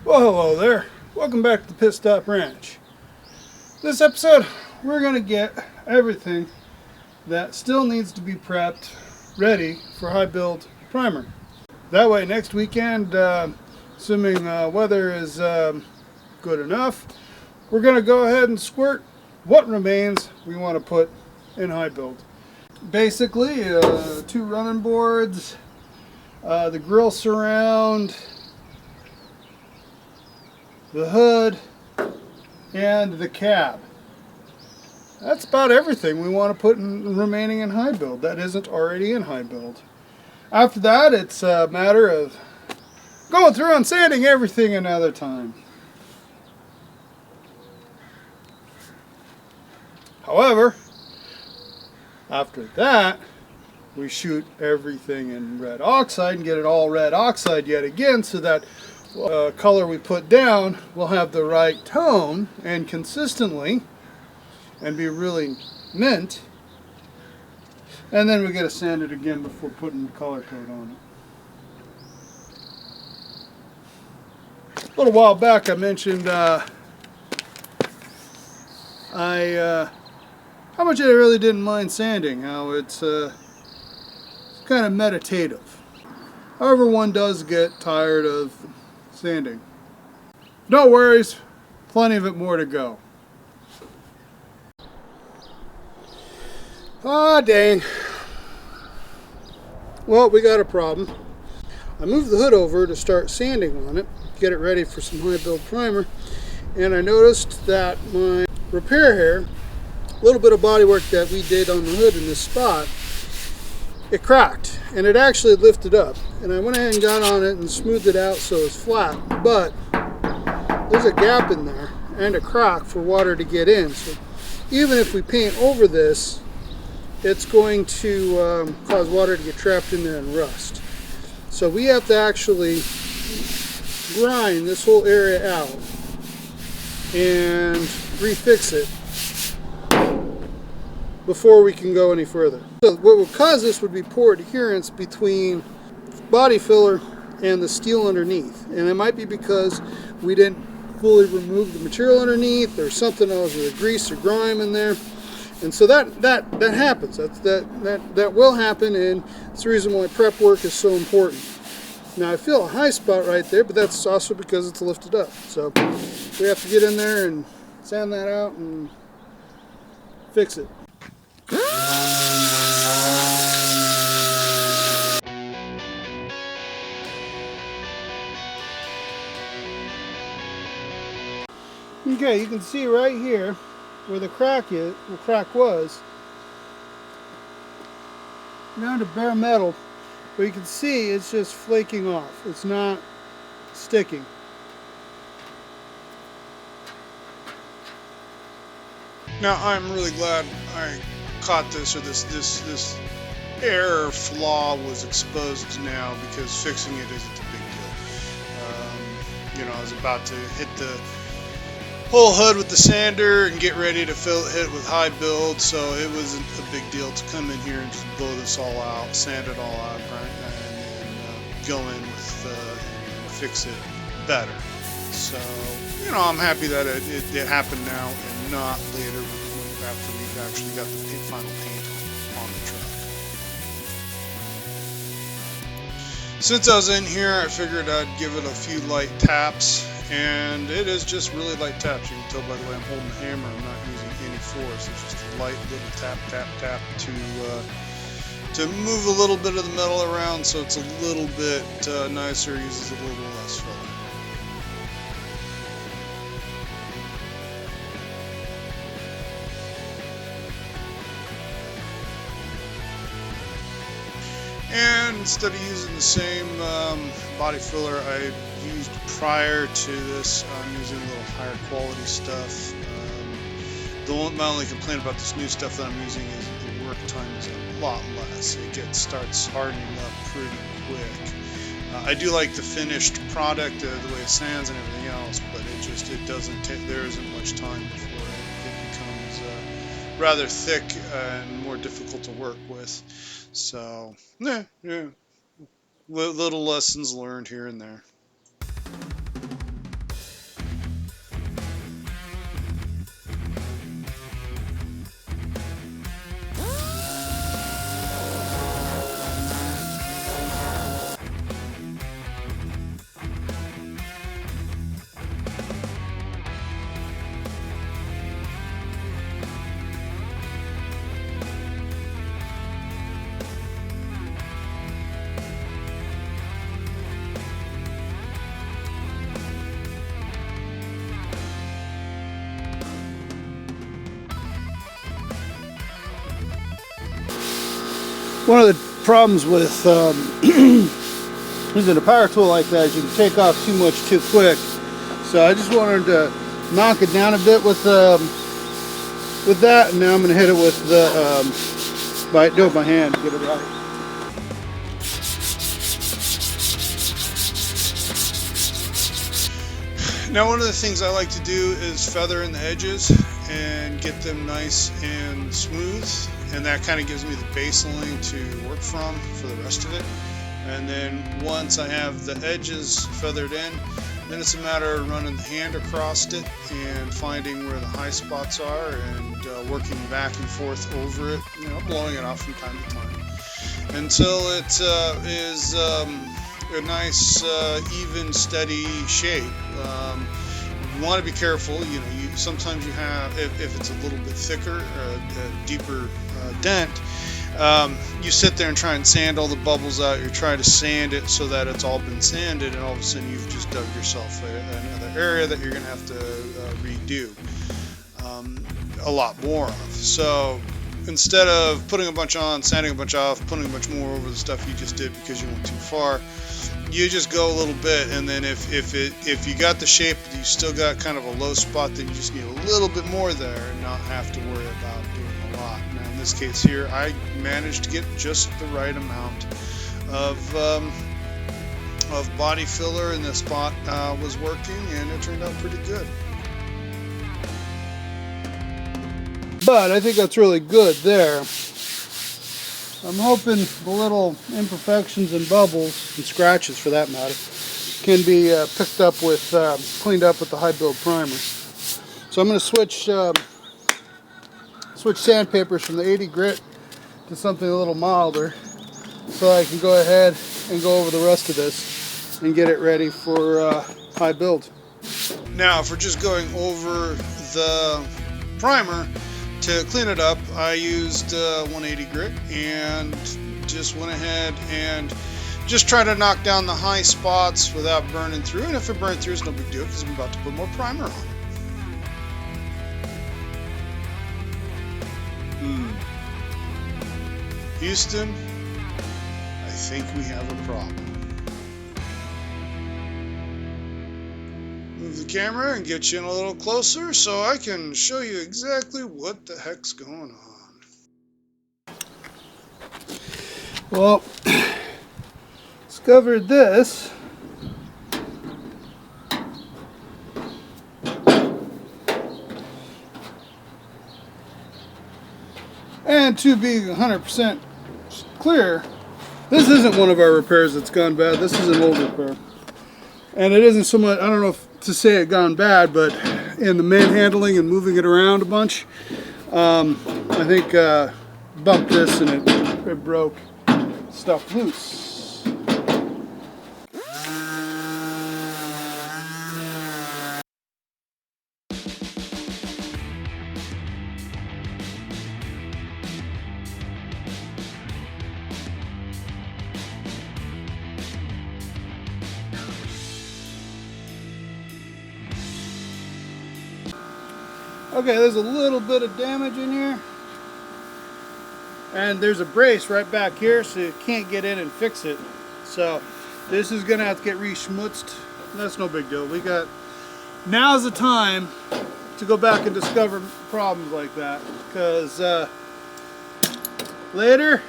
Well, hello there. Welcome back to the Pit Stop Ranch. This episode, we're going to get everything that still needs to be prepped ready for high build primer. That way, next weekend, assuming weather is good enough, we're going to go ahead and squirt what remains we want to put in high build. Basically, 2 running boards, the grill surround, the hood, and the cab. That's about everything we want to put in remaining in high build that isn't already in high build. After that, it's a matter of going through and sanding everything another time. However, after that, we shoot everything in red oxide and get it all red oxide yet again, so that color we put down will have the right tone and consistently and be really mint. And then we got to sand it again before putting the color coat on it. A little while back I mentioned how much I really didn't mind sanding, how it's kind of meditative. However, one does get tired of sanding. No worries, plenty of it more to go. Ah, dang. Well, we got a problem. I moved the hood over to start sanding on it, get it ready for some high build primer, and I noticed that my repair hair, a little bit of body work that we did on the hood in this spot, it cracked, and it actually lifted up. And I went ahead and got on it and smoothed it out so it's flat, but there's a gap in there and a crack for water to get in. So even if we paint over this, it's going to cause water to get trapped in there and rust. So we have to actually grind this whole area out and refix it before we can go any further. So what would cause this would be poor adherence between body filler and the steel underneath. And it might be because we didn't fully remove the material underneath, or something else, with grease or grime in there. And so that happens. That will happen, and it's the reason why prep work is so important. Now I feel a high spot right there, but that's also because it's lifted up. So we have to get in there and sand that out and fix it. Okay, you can see right here where the crack was, down to bare metal, but you can see it's just flaking off. It's not sticking. Now I'm really glad I caught this, or this error flaw was exposed now, because fixing it isn't a big deal. I was about to hit the whole hood with the sander and get ready to hit with high build, so it wasn't a big deal to come in here and just blow this all out, sand it all out, and go in with and fix it better. So, I'm happy that it happened now and not later after we've actually got the final paint on the truck. Since I was in here, I figured I'd give it a few light taps, and it is just really light taps. You can tell by the way I'm holding the hammer, I'm not using any force. It's just a light little tap, tap, tap to move a little bit of the metal around so it's a little bit nicer, uses a little less filler. And instead of using the same body filler I used prior to this, I'm using a little higher quality stuff. My only complaint about this new stuff that I'm using is the work time is a lot less. It starts hardening up pretty quick. I do like the finished product, the way it sands and everything else, but it doesn't take, there isn't much time before it becomes rather thick and more difficult to work with. So, yeah, little lessons learned here and there. One of the problems with using a power tool like that is you can take off too much too quick. So I just wanted to knock it down a bit with that, and now I'm going to hit it with the do it by hand to get it right. Now, one of the things I like to do is feather in the edges and get them nice and smooth, and that kind of gives me the baseline to work from for the rest of it. And then once I have the edges feathered in, then it's a matter of running the hand across it and finding where the high spots are and working back and forth over it, blowing it off from time to time until it is a nice, even, steady shape. You want to be careful. Sometimes you have, if it's a little bit thicker, a deeper dent, you sit there and try and sand all the bubbles out. You're trying to sand it so that it's all been sanded, and all of a sudden you've just dug yourself another area that you're going to have to redo a lot more of. So instead of putting a bunch on, sanding a bunch off, putting a bunch more over the stuff you just did because you went too far, you just go a little bit, and then if you got the shape, you still got kind of a low spot, then you just need a little bit more there and not have to worry about doing a lot. Now in this case here, I managed to get just the right amount of body filler, and the spot was working, and it turned out pretty good. But I think that's really good there. I'm hoping the little imperfections and bubbles, and scratches for that matter, can be picked up with, cleaned up with the high build primer. So I'm going to switch sandpapers from the 80 grit to something a little milder, so I can go ahead and go over the rest of this and get it ready for high build. Now, if we're just going over the primer, to clean it up, I used 180 grit and just went ahead and just try to knock down the high spots without burning through. And if it burned through, it's no big deal because I'm about to put more primer on it. Houston, I think we have a problem. Move the camera and get you in a little closer so I can show you exactly what the heck's going on. Well, discovered this. And to be 100% clear, this isn't one of our repairs that's gone bad. This is an old repair. And it isn't so much, I don't know if to say it gone bad, but in the manhandling and moving it around a bunch, I think bumped this and it broke stuff loose. Okay, there's a little bit of damage in here. And there's a brace right back here, so you can't get in and fix it. So this is gonna have to get re-schmutzed. That's no big deal. Now's the time to go back and discover problems like that, because later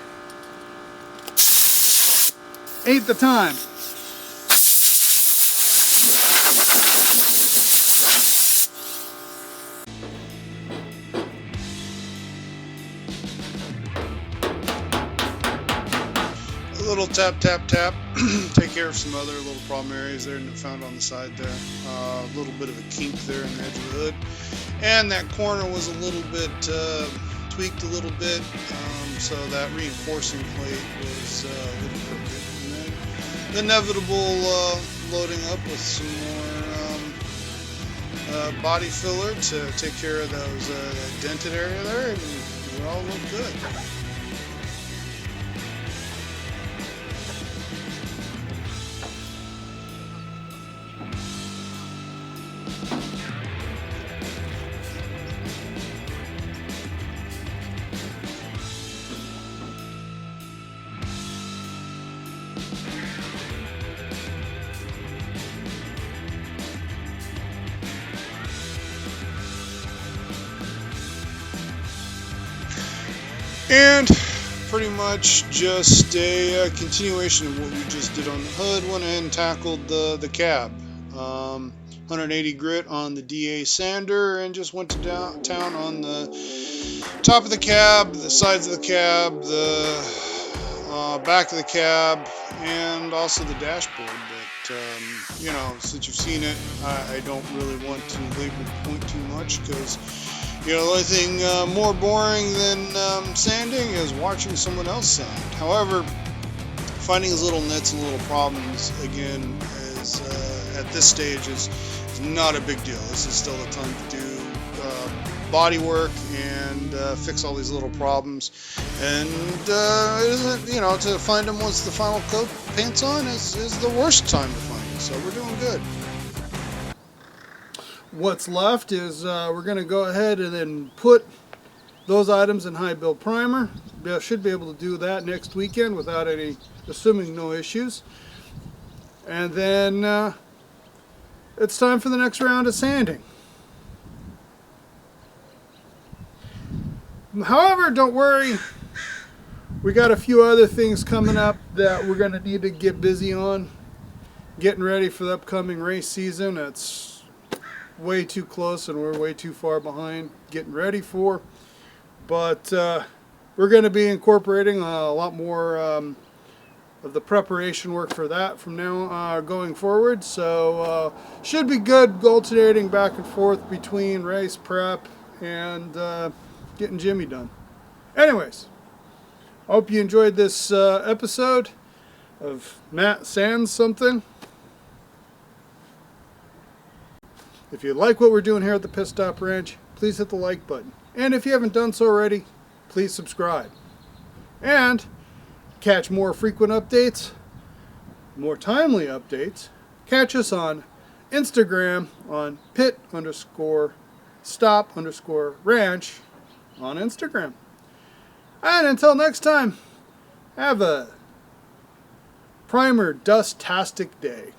ain't the time. A little tap, tap, tap. Take care of some other little problem areas there found on the side there. A little bit of a kink there in the edge of the hood. And that corner was a little bit tweaked a little bit, so that reinforcing plate was a little crooked. And then the inevitable loading up with some more body filler to take care of those dented area there, and it all looked good. And pretty much just a continuation of what we just did on the hood. Went ahead and tackled the cab. 180 grit on the DA sander, and just went to town on the top of the cab, the sides of the cab, the back of the cab, and also the dashboard. But you know, since you've seen it, I don't really want to labor the point too much, because you know, the only thing more boring than sanding is watching someone else sand. However, finding these little nits and little problems, again, is at this stage is not a big deal. This is still the time to do body work and fix all these little problems. And it isn't, you know, to find them once the final coat paint's on is the worst time to find it. So we're doing good. What's left is we're going to go ahead and then put those items in high build primer. Should be able to do that next weekend without any, assuming no issues. And then it's time for the next round of sanding. However, don't worry, we got a few other things coming up that we're going to need to get busy on. Getting ready for the upcoming race season. It's way too close and we're way too far behind getting ready for. But we're going to be incorporating a lot more of the preparation work for that from now going forward. So should be good alternating back and forth between race prep and getting Jimmy done. Anyways, I hope you enjoyed this episode of Matt Sands Something. If you like what we're doing here at the Pit Stop Ranch, please hit the like button. And if you haven't done so already, please subscribe. And catch more frequent updates, more timely updates, catch us on Instagram on pit_stop_ranch on Instagram. And until next time, have a primer dust-tastic day.